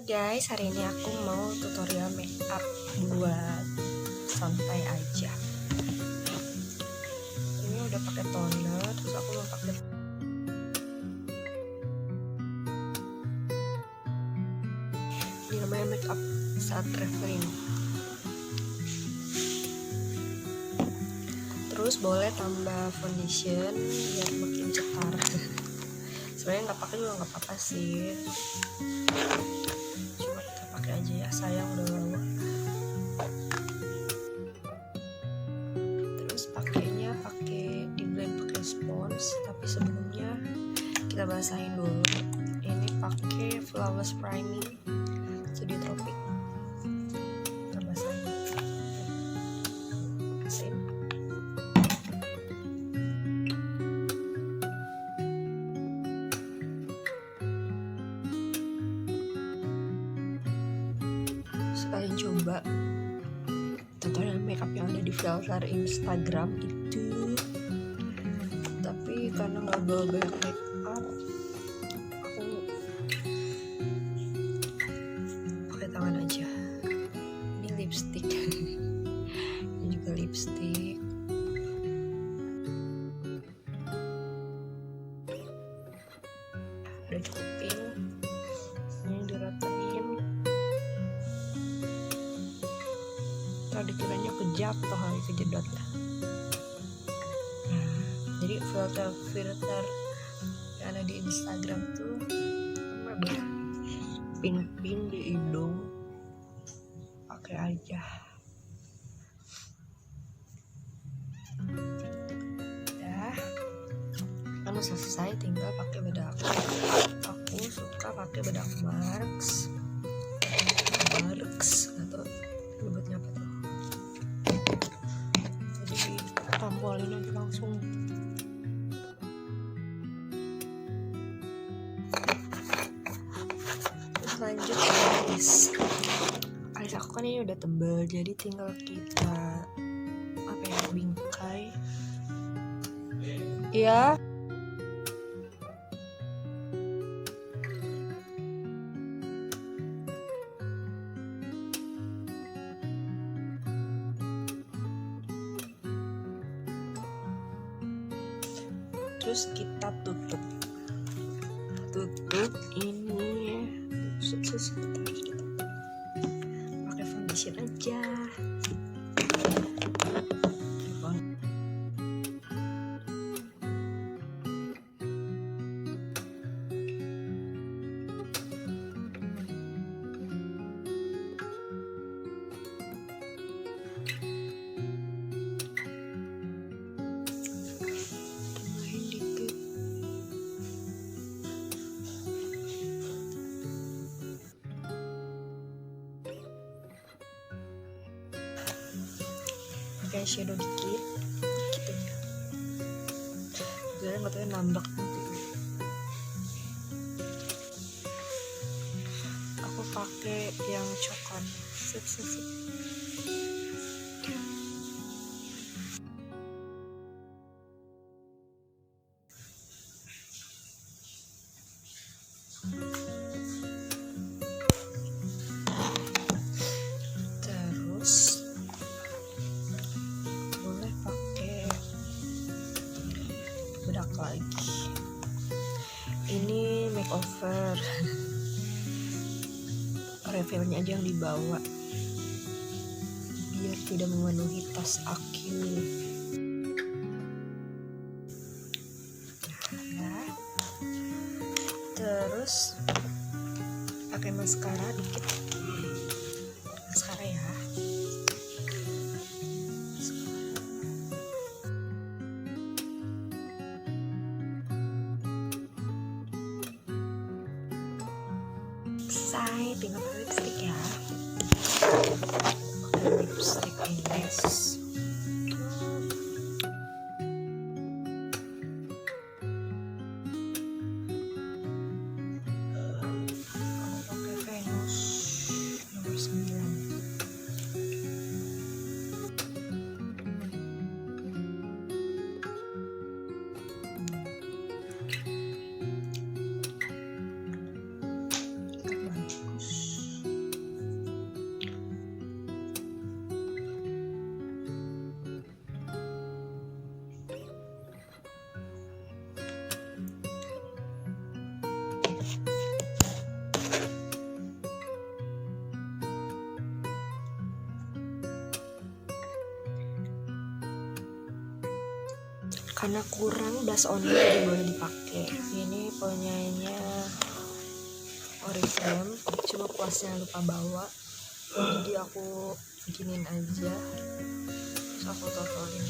guys, hari ini aku mau tutorial makeup buat santai aja. Ini udah pakai toner, terus aku mau pakai ini namanya makeup saat traveling. Terus boleh tambah foundation biar makin cetar. Sebenarnya nggak pakai juga nggak apa-apa sih. Cuma kita pakai aja ya, sayang udah lama. Terus pakainya pakai di blend pakai spons, tapi sebelumnya kita basahin dulu. Ini pakai flawless priming Studio Tropic. Kita basahin. Sekalian coba tutorial makeup yang ada di filter Instagram itu, tapi karena nggak bawa banyak makeup, aku pakai tangan aja. Ini lipstik, ini juga lipstik. Udah cukupin, ini diratain. Dikiranya kejatuh kali kejedot ya. Jadi filter yang ada di Instagram tuh pin di hidung, pakai aja. Udah, kamu selesai, tinggal pakai bedak. Aku suka pakai bedak Marks atau nyebutnya apa tuh? Tampolin aja langsung. Terus lanjut alis. Alis aku kan ini udah tebal, jadi tinggal kita bingkai. Ya. Terus kita tutup ini pakai foundation aja. Pakai shadow dikit aja, biar nggak nambak nanti. Aku pakai yang coklat. Terus boleh pakai bedak lagi. Ini makeover. Refillnya aja yang dibawa biar tidak memenuhi tas aku. Nah, terus pakai maskara dikit. Maskara ya. Selesai, tinggal pakai lipstik ya. Pakai lipstik Ines. Aku pakai Venus nomor 9. Bagus. karena kurang blush onnya jadi boleh dipakai. Ini punyanya Oriflame, cuma kuasnya lupa bawa, jadi aku bikinin aja, terus aku totorin.